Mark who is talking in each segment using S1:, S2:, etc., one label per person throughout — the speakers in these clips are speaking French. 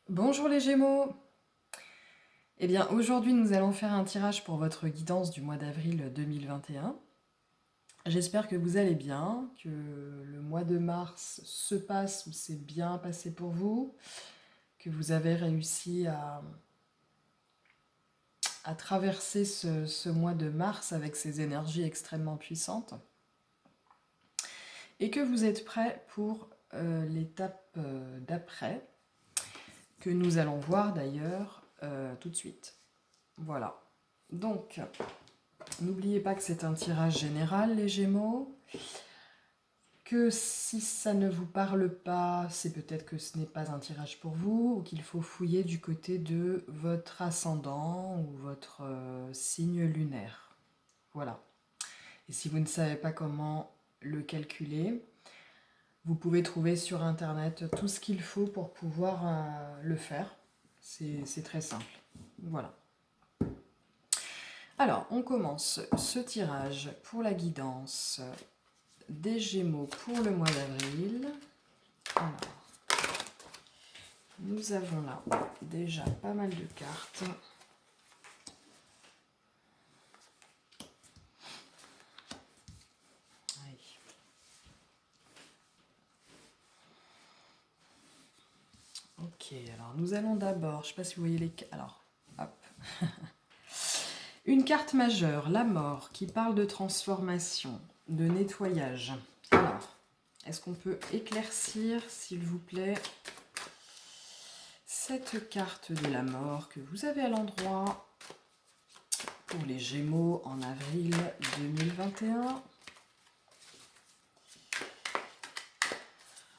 S1: Bonjour les Gémeaux! Eh bien aujourd'hui nous allons faire un tirage pour votre guidance du mois d'avril 2021. J'espère que vous allez bien, que le mois de mars se passe ou s'est bien passé pour vous, que vous avez réussi à traverser ce mois de mars avec ses énergies extrêmement puissantes et que vous êtes prêts pour l'étape d'après, que nous allons voir d'ailleurs tout de suite. Voilà. Donc, n'oubliez pas que c'est un tirage général, les Gémeaux, que si ça ne vous parle pas, c'est peut-être que ce n'est pas un tirage pour vous, ou qu'il faut fouiller du côté de votre ascendant ou votre signe lunaire. Voilà. Et si vous ne savez pas comment le calculer, vous pouvez trouver sur Internet tout ce qu'il faut pour pouvoir le faire. C'est très simple. Voilà. Alors, on commence ce tirage pour la guidance des Gémeaux pour le mois d'avril. Alors, nous avons là déjà pas mal de cartes. Allez. Ok, alors nous allons d'abord, je ne sais pas si vous voyez les... Alors, hop. Une carte majeure, la mort, qui parle de transformation, de nettoyage. Alors, est-ce qu'on peut éclaircir, s'il vous plaît, cette carte de la mort que vous avez à l'endroit pour les Gémeaux en avril 2021.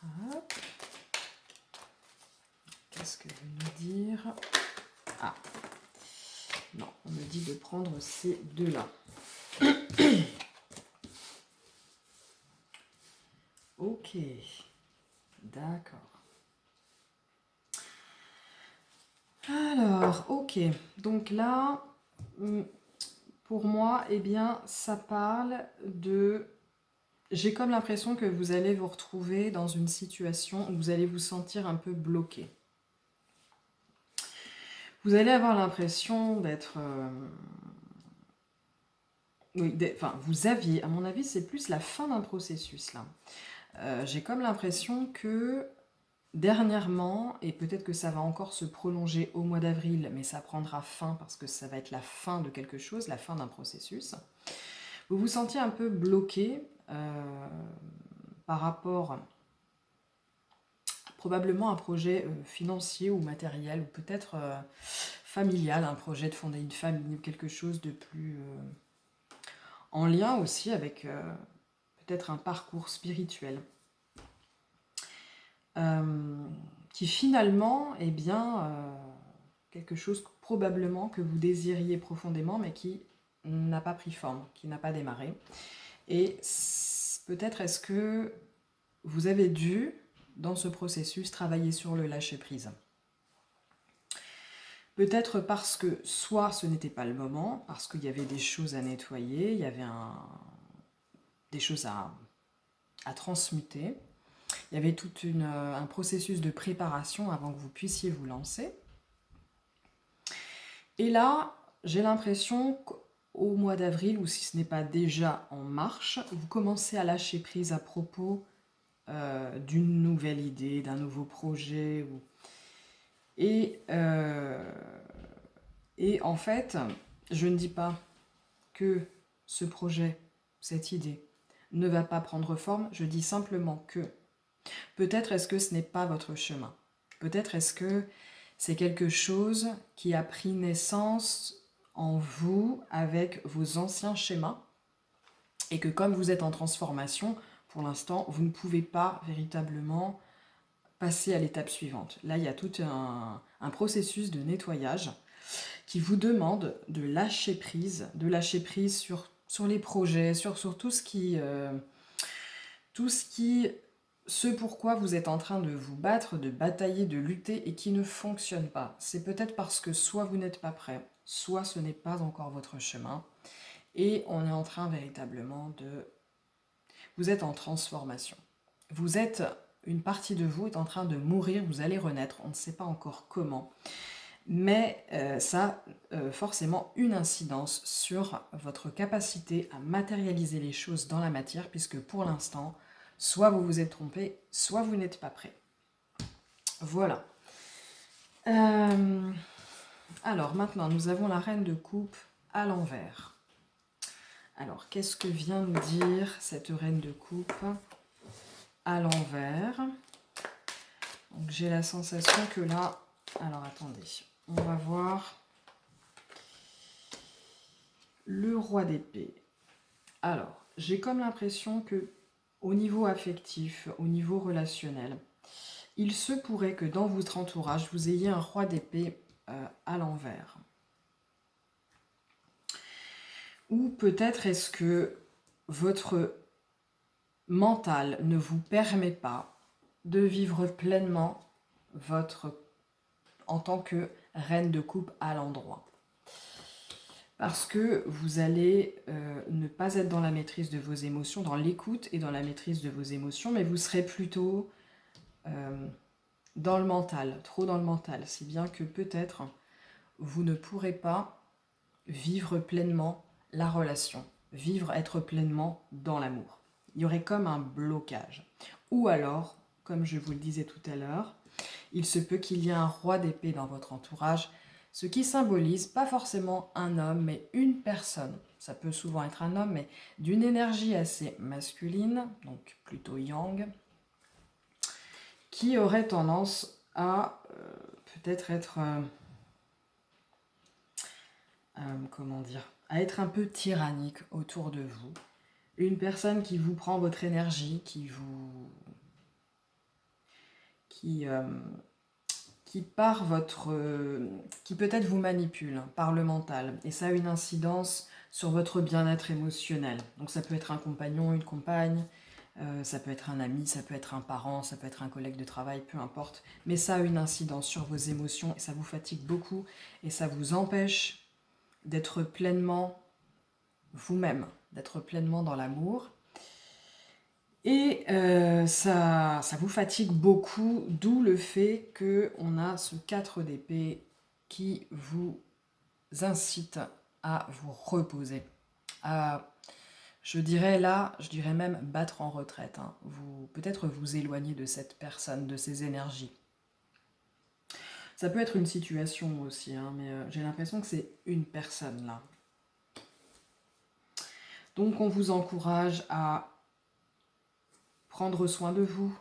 S1: Hop. Qu'est-ce que veut nous dire? Ah, non, on me dit de prendre ces deux-là. Ok, d'accord. Alors, ok, donc là, pour moi, eh bien, ça parle de... J'ai comme l'impression que vous allez vous retrouver dans une situation où vous allez vous sentir un peu bloqué. Vous allez avoir l'impression d'être... oui, enfin, vous aviez, à mon avis, c'est plus la fin d'un processus, là. J'ai comme l'impression que dernièrement, et peut-être que ça va encore se prolonger au mois d'avril, mais ça prendra fin parce que ça va être la fin de quelque chose, la fin d'un processus, vous vous sentiez un peu bloqué par rapport probablement à un projet financier ou matériel, ou peut-être familial, un projet de fonder une famille, ou quelque chose de plus en lien aussi avec peut-être un parcours spirituel. Qui finalement est bien quelque chose probablement que vous désiriez profondément, mais qui n'a pas pris forme, qui n'a pas démarré. Et peut-être est-ce que vous avez dû, dans ce processus, travailler sur le lâcher-prise. Peut-être parce que soit ce n'était pas le moment, parce qu'il y avait des choses à nettoyer, il y avait des choses à transmuter, il y avait tout un processus de préparation avant que vous puissiez vous lancer. Et là, j'ai l'impression qu'au mois d'avril, ou si ce n'est pas déjà en marche, vous commencez à lâcher prise à propos d'une nouvelle idée, d'un nouveau projet. Et en fait, je ne dis pas que ce projet, cette idée, ne va pas prendre forme, je dis simplement que peut-être est-ce que ce n'est pas votre chemin. Peut-être est-ce que c'est quelque chose qui a pris naissance en vous avec vos anciens schémas et que comme vous êtes en transformation, pour l'instant, vous ne pouvez pas véritablement passer à l'étape suivante. Là, il y a tout un processus de nettoyage qui vous demande de lâcher prise sur les projets, sur tout ce qui... ce pourquoi vous êtes en train de vous battre, de batailler, de lutter et qui ne fonctionne pas. C'est peut-être parce que soit vous n'êtes pas prêt, soit ce n'est pas encore votre chemin. Et on est en train véritablement de... Vous êtes en transformation. Vous êtes une partie de vous est en train de mourir, vous allez renaître, on ne sait pas encore comment. Mais ça a forcément une incidence sur votre capacité à matérialiser les choses dans la matière, puisque pour l'instant, soit vous vous êtes trompé, soit vous n'êtes pas prêt. Voilà. Alors maintenant, nous avons la reine de coupe à l'envers. Alors, qu'est-ce que vient nous dire cette reine de coupe à l'envers? Donc, j'ai la sensation que là... Alors, attendez. On va voir le roi d'épée. Alors, j'ai comme l'impression que au niveau affectif, au niveau relationnel, il se pourrait que dans votre entourage, vous ayez un roi d'épée à l'envers. Ou peut-être est-ce que votre mental ne vous permet pas de vivre pleinement en tant que reine de coupe à l'endroit. Parce que vous allez ne pas être dans la maîtrise de vos émotions, dans l'écoute et dans la maîtrise de vos émotions, mais vous serez plutôt dans le mental, trop dans le mental. Si bien que peut-être vous ne pourrez pas vivre pleinement la relation, être pleinement dans l'amour. Il y aurait comme un blocage. Ou alors, comme je vous le disais tout à l'heure, il se peut qu'il y ait un roi d'épée dans votre entourage, ce qui symbolise pas forcément un homme, mais une personne. Ça peut souvent être un homme, mais d'une énergie assez masculine, donc plutôt yang, qui aurait tendance à peut-être être... comment dire, à être un peu tyrannique autour de vous. Une personne qui vous prend votre énergie, qui par votre... qui peut-être vous manipule par le mental. Et ça a une incidence sur votre bien-être émotionnel. Donc ça peut être un compagnon, une compagne, ça peut être un ami, ça peut être un parent, ça peut être un collègue de travail, peu importe. Mais ça a une incidence sur vos émotions et ça vous fatigue beaucoup et ça vous empêche d'être pleinement vous-même, d'être pleinement dans l'amour. Et ça vous fatigue beaucoup, d'où le fait qu'on a ce 4 d'épée qui vous incite à vous reposer. Je dirais même battre en retraite. Hein. Peut-être vous éloigner de cette personne, de ses énergies. Ça peut être une situation aussi, hein, mais j'ai l'impression que c'est une personne là. Donc on vous encourage à prendre soin de vous.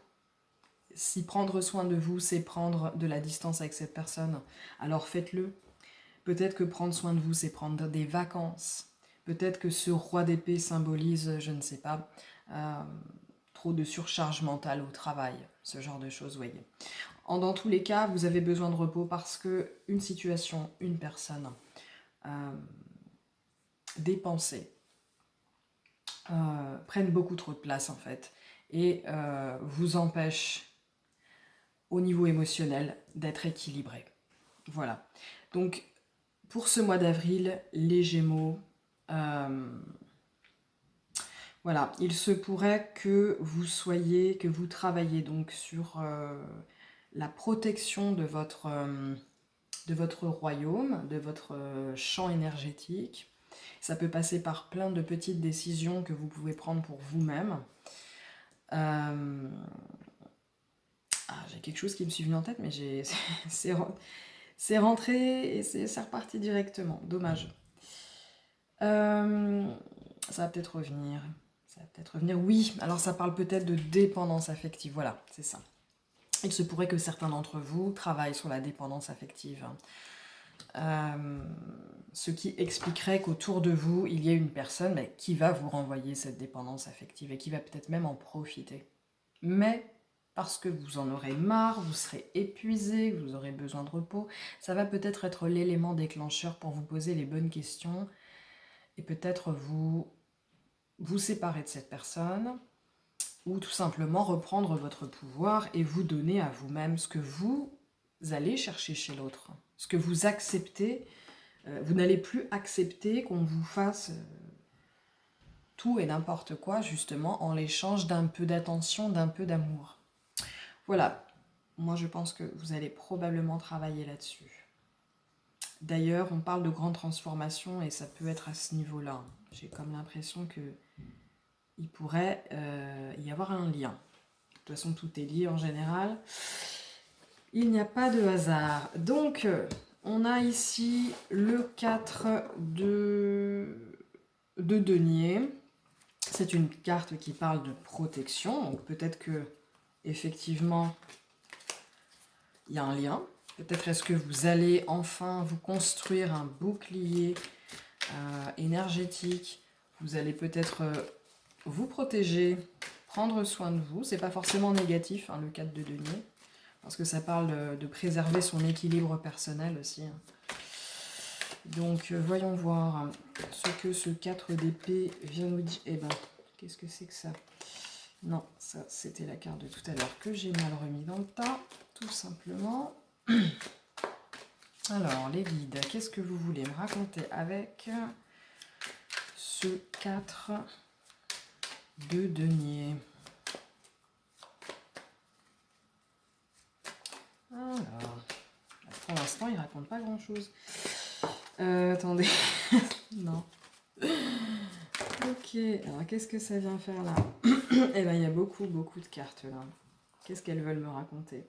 S1: Si prendre soin de vous, c'est prendre de la distance avec cette personne, alors faites-le. Peut-être que prendre soin de vous, c'est prendre des vacances. Peut-être que ce roi d'épée symbolise, je ne sais pas, trop de surcharge mentale au travail, ce genre de choses, voyez. Dans tous les cas, vous avez besoin de repos parce que une situation, une personne, des pensées prennent beaucoup trop de place en fait et vous empêchent au niveau émotionnel d'être équilibré. Voilà. Donc pour ce mois d'avril, les Gémeaux, voilà, il se pourrait que vous travaillez donc sur la protection de votre royaume, de votre champ énergétique. Ça peut passer par plein de petites décisions que vous pouvez prendre pour vous-même. J'ai quelque chose qui me suit en tête, mais c'est rentré et c'est reparti directement. Dommage. Ça va peut-être revenir. Oui, alors ça parle peut-être de dépendance affective. Voilà, c'est ça. Il se pourrait que certains d'entre vous travaillent sur la dépendance affective. Ce qui expliquerait qu'autour de vous, il y a une personne qui va vous renvoyer cette dépendance affective et qui va peut-être même en profiter. Mais parce que vous en aurez marre, vous serez épuisé, vous aurez besoin de repos, ça va peut-être être l'élément déclencheur pour vous poser les bonnes questions et peut-être vous séparer de cette personne ou tout simplement reprendre votre pouvoir et vous donner à vous-même ce que vous allez chercher chez l'autre, ce que vous acceptez. Vous n'allez plus accepter qu'on vous fasse tout et n'importe quoi, justement, en l'échange d'un peu d'attention, d'un peu d'amour. Voilà, moi je pense que vous allez probablement travailler là-dessus. D'ailleurs, on parle de grandes transformations et ça peut être à ce niveau-là. J'ai comme l'impression que il pourrait y avoir un lien. De toute façon, tout est lié en général. Il n'y a pas de hasard. Donc, on a ici le 4 de denier. C'est une carte qui parle de protection. Donc, peut-être que, effectivement, il y a un lien. Peut-être est-ce que vous allez enfin vous construire un bouclier énergétique. Vous allez peut-être vous protéger, prendre soin de vous. C'est pas forcément négatif, hein, le 4 de denier. Parce que ça parle de préserver son équilibre personnel aussi. Donc, voyons voir ce que ce 4 d'épée vient nous dire. Eh ben, qu'est-ce que c'est que ça? Non, ça, c'était la carte de tout à l'heure que j'ai mal remis dans le tas, tout simplement. Alors, les guides, qu'est-ce que vous voulez me raconter avec ce 4 de denier? Alors, pour l'instant, il ne raconte pas grand-chose. Attendez. Non. Ok, alors qu'est-ce que ça vient faire là? Eh bien, il y a beaucoup de cartes là. Qu'est-ce qu'elles veulent me raconter?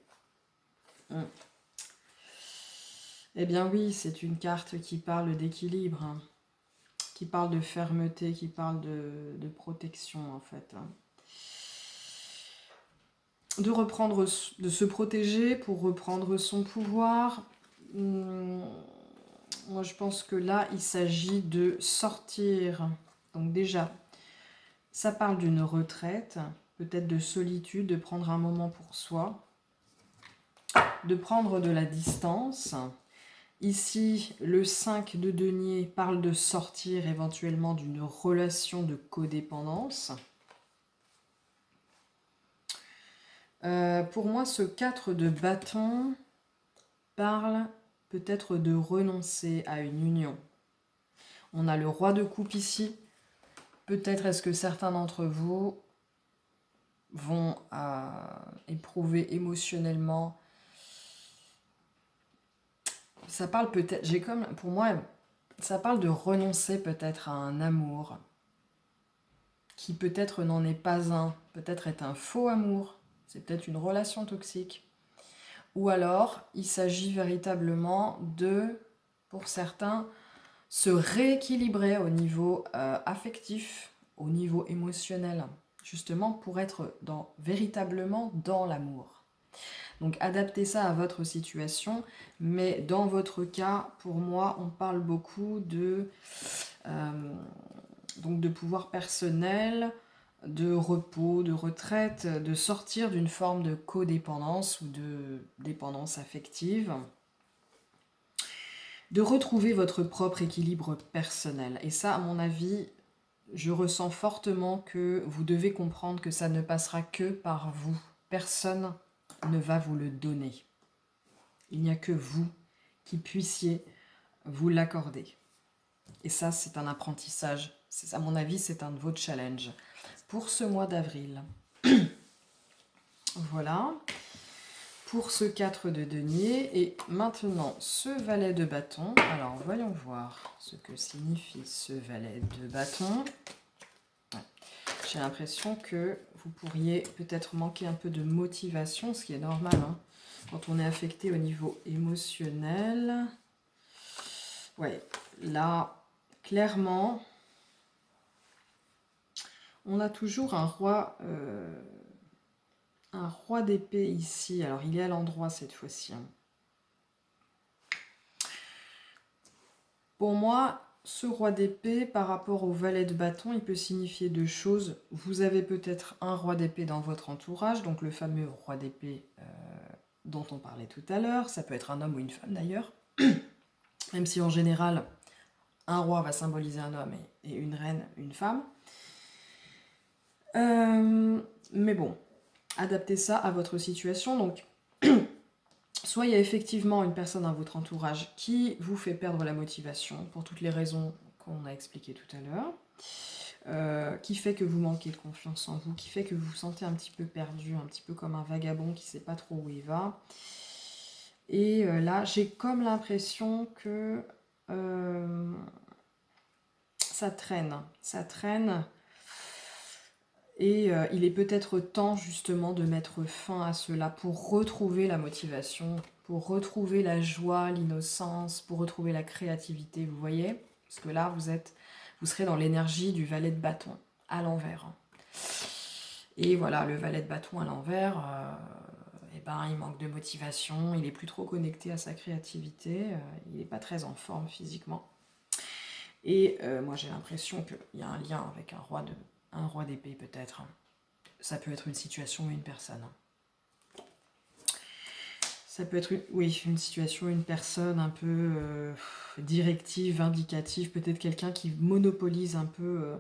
S1: Eh bien oui, c'est une carte qui parle d'équilibre, hein, qui parle de fermeté, qui parle de protection en fait. Hein. De reprendre, de se protéger pour reprendre son pouvoir. Moi je pense que là il s'agit de sortir. Donc déjà, ça parle d'une retraite, peut-être de solitude, de prendre un moment pour soi, de prendre de la distance. Ici, le 5 de denier parle de sortir éventuellement d'une relation de codépendance. Pour moi, ce 4 de bâton parle peut-être de renoncer à une union. On a le roi de coupe ici. Peut-être est-ce que certains d'entre vous vont éprouver émotionnellement. Ça parle peut-être, pour moi, ça parle de renoncer peut-être à un amour qui peut-être n'en est pas un, peut-être est un faux amour, c'est peut-être une relation toxique. Ou alors, il s'agit véritablement de, pour certains, se rééquilibrer au niveau affectif, au niveau émotionnel, justement pour être véritablement dans l'amour. Donc adaptez ça à votre situation, mais dans votre cas, pour moi, on parle beaucoup donc de pouvoir personnel, de repos, de retraite, de sortir d'une forme de codépendance ou de dépendance affective, de retrouver votre propre équilibre personnel. Et ça, à mon avis, je ressens fortement que vous devez comprendre que ça ne passera que par vous. Personne ne va vous le donner. Il n'y a que vous qui puissiez vous l'accorder. Et ça, c'est un apprentissage. À mon avis, c'est un de vos challenges pour ce mois d'avril. Voilà. Pour ce 4 de denier. Et maintenant, ce valet de bâton. Alors, voyons voir ce que signifie ce valet de bâton. J'ai l'impression que vous pourriez peut-être manquer un peu de motivation, ce qui est normal hein, quand on est affecté au niveau émotionnel. Ouais, là, clairement, on a toujours un roi d'épée ici. Alors, il est à l'endroit cette fois-ci. Hein. Pour moi, ce roi d'épée, par rapport au valet de bâton, il peut signifier deux choses. Vous avez peut-être un roi d'épée dans votre entourage, donc le fameux roi d'épée dont on parlait tout à l'heure. Ça peut être un homme ou une femme d'ailleurs. Même si en général, un roi va symboliser un homme et une reine, une femme. Mais bon, adaptez ça à votre situation. Donc, soit il y a effectivement une personne dans votre entourage qui vous fait perdre la motivation pour toutes les raisons qu'on a expliquées tout à l'heure. qui fait que vous manquez de confiance en vous, qui fait que vous vous sentez un petit peu perdu, un petit peu comme un vagabond qui ne sait pas trop où il va. Et là, j'ai comme l'impression que ça traîne. Et il est peut-être temps justement de mettre fin à cela pour retrouver la motivation, pour retrouver la joie, l'innocence, pour retrouver la créativité, vous voyez? Parce que là, vous serez dans l'énergie du valet de bâton, à l'envers. Et voilà, le valet de bâton à l'envers, eh ben, il manque de motivation, il n'est plus trop connecté à sa créativité, il n'est pas très en forme physiquement. Et moi j'ai l'impression qu'il y a un lien avec un roi d'épée peut-être. Ça peut être une situation ou une personne. Ça peut être une situation, une personne un peu directive, vindicative, peut-être quelqu'un qui monopolise un peu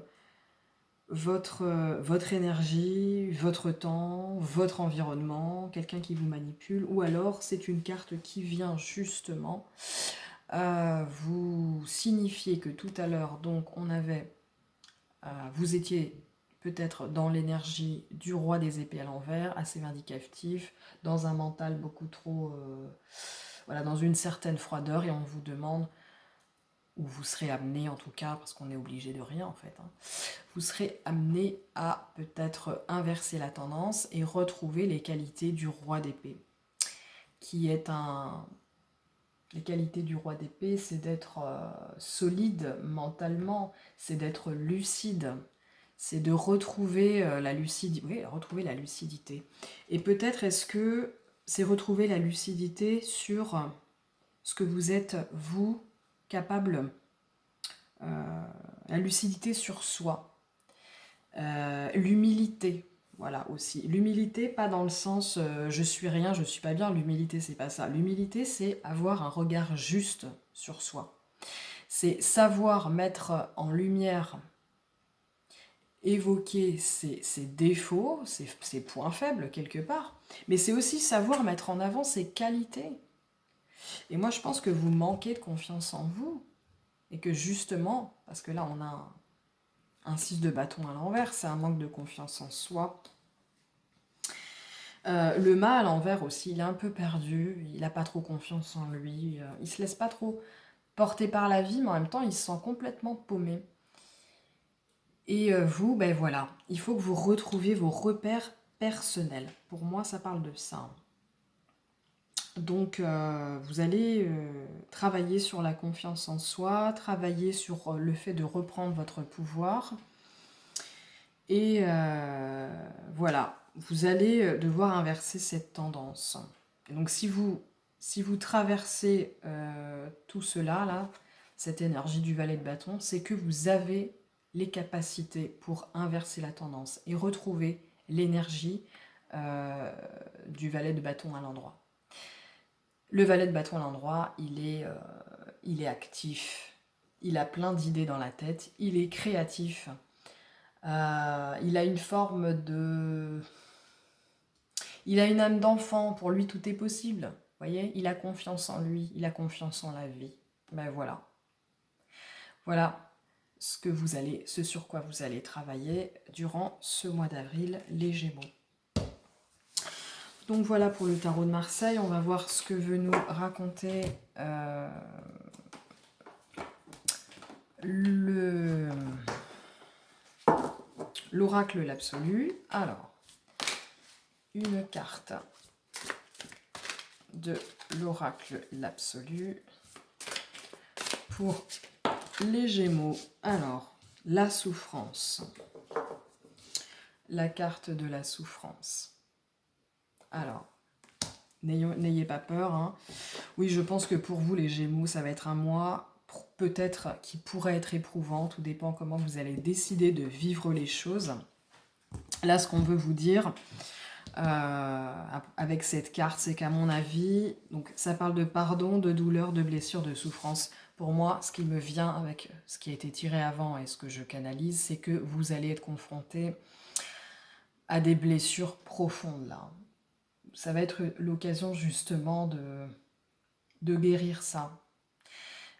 S1: votre énergie, votre temps, votre environnement, quelqu'un qui vous manipule, ou alors c'est une carte qui vient justement vous signifier que tout à l'heure, donc vous étiez peut-être dans l'énergie du roi des épées à l'envers, assez vindicatif, dans un mental beaucoup trop, voilà, dans une certaine froideur, et on vous demande, ou vous serez amené en tout cas, parce qu'on est obligé de rien en fait, hein, vous serez amené à peut-être inverser la tendance et retrouver les qualités du roi d'épée, qui est un... Les qualités du roi d'épée, c'est d'être solide mentalement, c'est d'être lucide, c'est de retrouver retrouver la lucidité. Et peut-être est-ce que c'est retrouver la lucidité sur ce que vous êtes, vous, capable, la lucidité sur soi, l'humilité, voilà aussi. L'humilité, pas dans le sens je suis rien, je suis pas bien, l'humilité c'est pas ça. L'humilité c'est avoir un regard juste sur soi. C'est savoir mettre en lumière, évoquer ses défauts, ses points faibles quelque part, mais c'est aussi savoir mettre en avant ses qualités. Et moi je pense que vous manquez de confiance en vous, et que justement, parce que là on a un 6 de bâton à l'envers, c'est un manque de confiance en soi. Le mât à l'envers aussi, il est un peu perdu, il n'a pas trop confiance en lui, il se laisse pas trop porter par la vie, mais en même temps il se sent complètement paumé. Et vous, ben voilà, il faut que vous retrouviez vos repères personnels. Pour moi, ça parle de ça. Donc, vous allez travailler sur la confiance en soi, travailler sur le fait de reprendre votre pouvoir. Et voilà, vous allez devoir inverser cette tendance. Et donc, si vous traversez tout cela, là, cette énergie du valet de bâton, c'est que vous avez les capacités pour inverser la tendance et retrouver l'énergie du valet de bâton à l'endroit. Le valet de bâton à l'endroit, il est actif, il a plein d'idées dans la tête, il est créatif, il a une forme de... Il a une âme d'enfant, pour lui tout est possible, vous voyez, il a confiance en lui, il a confiance en la vie. Ben voilà. Voilà ce sur quoi vous allez travailler durant ce mois d'avril, les Gémeaux. Donc voilà pour le tarot de Marseille, on va voir ce que veut nous raconter l'oracle l'absolu. Alors, une carte de l'oracle l'absolu pour les Gémeaux. Alors, la souffrance. La carte de la souffrance. Alors, n'ayez pas peur, hein. Oui, je pense que pour vous, les Gémeaux, ça va être un mois peut-être qui pourrait être éprouvant. Tout dépend comment vous allez décider de vivre les choses. Là, ce qu'on veut vous dire avec cette carte, c'est qu'à mon avis, donc ça parle de pardon, de douleur, de blessure, de souffrance. Pour moi, ce qui me vient avec ce qui a été tiré avant et ce que je canalise, c'est que vous allez être confronté à des blessures profondes là. Ça va être l'occasion justement de guérir ça.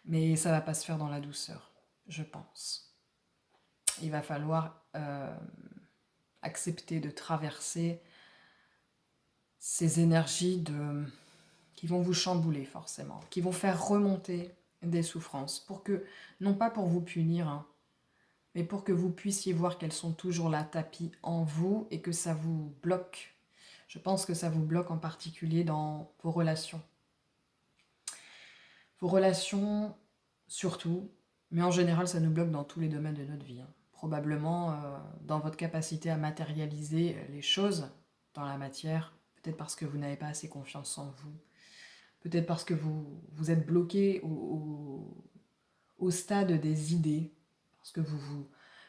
S1: Mais ça va pas se faire dans la douceur, je pense. il va falloir accepter de traverser ces énergies qui vont vous chambouler forcément, qui vont faire remonter des souffrances, pour que, non pas pour vous punir, hein, mais pour que vous puissiez voir qu'elles sont toujours là, tapis en vous, et que ça vous bloque. Je pense que ça vous bloque en particulier dans vos relations. Vos relations, surtout, mais en général, ça nous bloque dans tous les domaines de notre vie. Hein. Probablement dans votre capacité à matérialiser les choses dans la matière, peut-être parce que vous n'avez pas assez confiance en vous, peut-être parce que vous êtes bloqué au stade des idées, parce que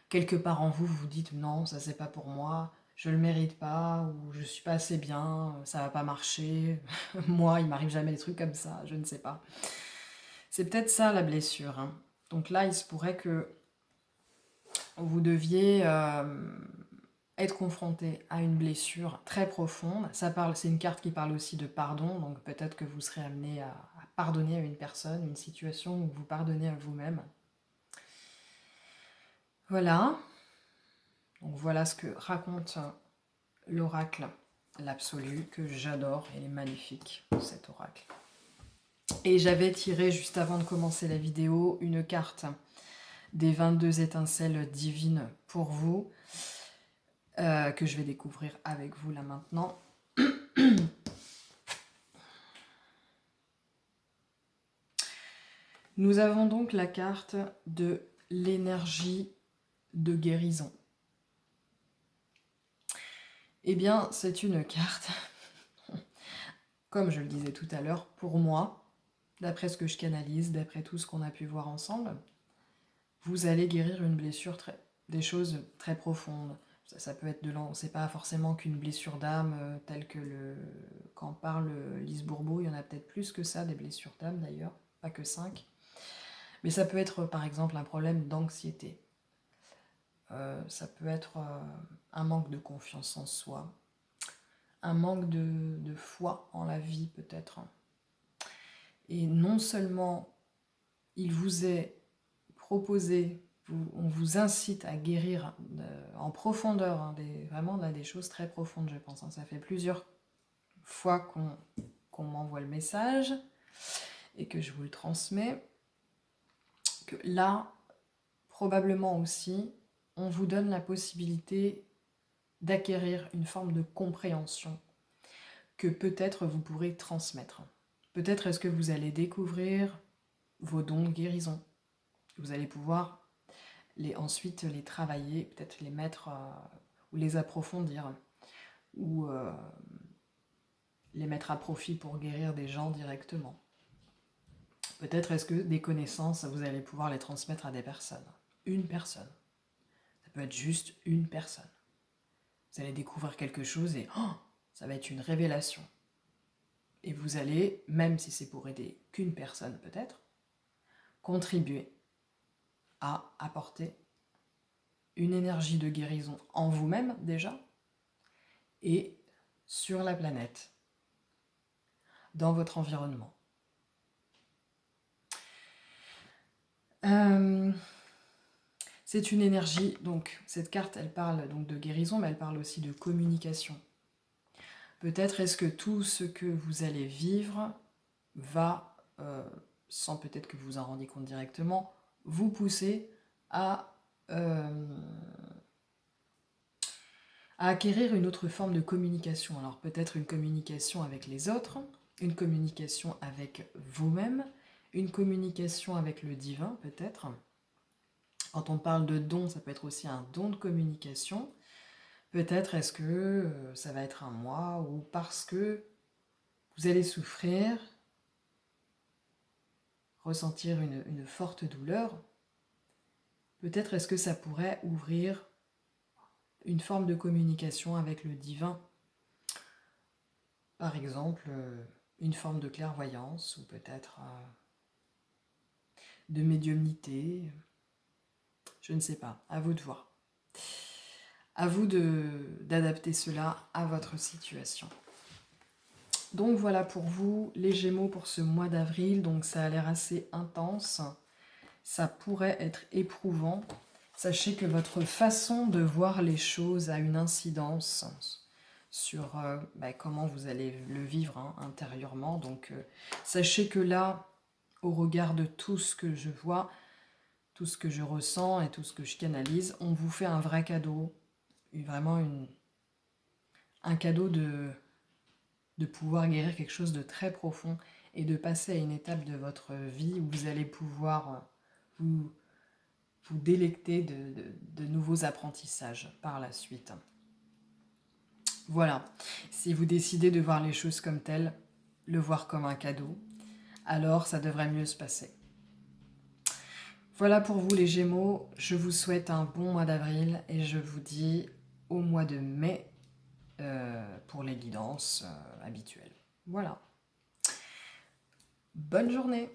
S1: quelque part en vous, vous dites non, ça c'est pas pour moi, je le mérite pas, ou je suis pas assez bien, ça va pas marcher, moi il m'arrive jamais des trucs comme ça, je ne sais pas. C'est peut-être ça la blessure. Hein. Donc là, il se pourrait que vous deviez être confronté à une blessure très profonde. C'est une carte qui parle aussi de pardon, donc peut-être que vous serez amené à pardonner à une personne, une situation où vous pardonnez à vous-même. Voilà. Donc voilà ce que raconte l'oracle, l'absolu, que j'adore, il est magnifique cet oracle. Et j'avais tiré juste avant de commencer la vidéo une carte des 22 étincelles divines pour vous, que je vais découvrir avec vous là maintenant. Nous avons donc la carte de l'énergie de guérison. Eh bien, c'est une carte, comme je le disais tout à l'heure, pour moi, d'après ce que je canalise, d'après tout ce qu'on a pu voir ensemble, vous allez guérir une blessure, des choses très profondes. Ça peut être c'est pas forcément qu'une blessure d'âme telle que quand parle Lise Bourbeau, il y en a peut-être plus que ça, des blessures d'âme d'ailleurs, pas que 5. Mais ça peut être par exemple un problème d'anxiété. Ça peut être un manque de confiance en soi, un manque de foi en la vie peut-être. Et non seulement il vous est proposé, on vous incite à guérir en profondeur, hein, vraiment là, des choses très profondes je pense. Hein. Ça fait plusieurs fois qu'on m'envoie le message et que je vous le transmets. Que là, probablement aussi, on vous donne la possibilité d'acquérir une forme de compréhension que peut-être vous pourrez transmettre. Peut-être est-ce que vous allez découvrir vos dons de guérison. Vous allez pouvoir ensuite les travailler, peut-être les mettre ou les approfondir ou les mettre à profit pour guérir des gens directement. Peut-être est-ce que des connaissances, vous allez pouvoir les transmettre à des personnes. Une personne. Ça peut être juste une personne. Vous allez découvrir quelque chose et ça va être une révélation. Et vous allez, même si c'est pour aider qu'une personne peut-être, contribuer à apporter une énergie de guérison en vous-même déjà et sur la planète, dans votre environnement. C'est une énergie, donc cette carte elle parle donc de guérison, mais elle parle aussi de communication. Peut-être est-ce que tout ce que vous allez vivre va, sans peut-être que vous en rendiez compte directement, vous pousser à acquérir une autre forme de communication. Alors peut-être une communication avec les autres, une communication avec vous-même, une communication avec le divin peut-être. Quand on parle de don, ça peut être aussi un don de communication. Peut-être est-ce que ça va être un moi ou parce que vous allez souffrir, ressentir une forte douleur. Peut-être est-ce que ça pourrait ouvrir une forme de communication avec le divin. Par exemple, une forme de clairvoyance ou peut-être de médiumnité. Je ne sais pas, à vous de voir. À vous d'adapter cela à votre situation. Donc voilà pour vous, les Gémeaux pour ce mois d'avril. Donc ça a l'air assez intense. Ça pourrait être éprouvant. Sachez que votre façon de voir les choses a une incidence sur comment vous allez le vivre hein, intérieurement. Donc sachez que là, au regard de tout ce que je vois, tout ce que je ressens et tout ce que je canalise, on vous fait un vrai cadeau, vraiment un cadeau de pouvoir guérir quelque chose de très profond et de passer à une étape de votre vie où vous allez pouvoir vous délecter de nouveaux apprentissages par la suite. Voilà, si vous décidez de voir les choses comme telles, le voir comme un cadeau, alors ça devrait mieux se passer. Voilà pour vous les Gémeaux, je vous souhaite un bon mois d'avril et je vous dis au mois de mai pour les guidances habituelles. Voilà. Bonne journée!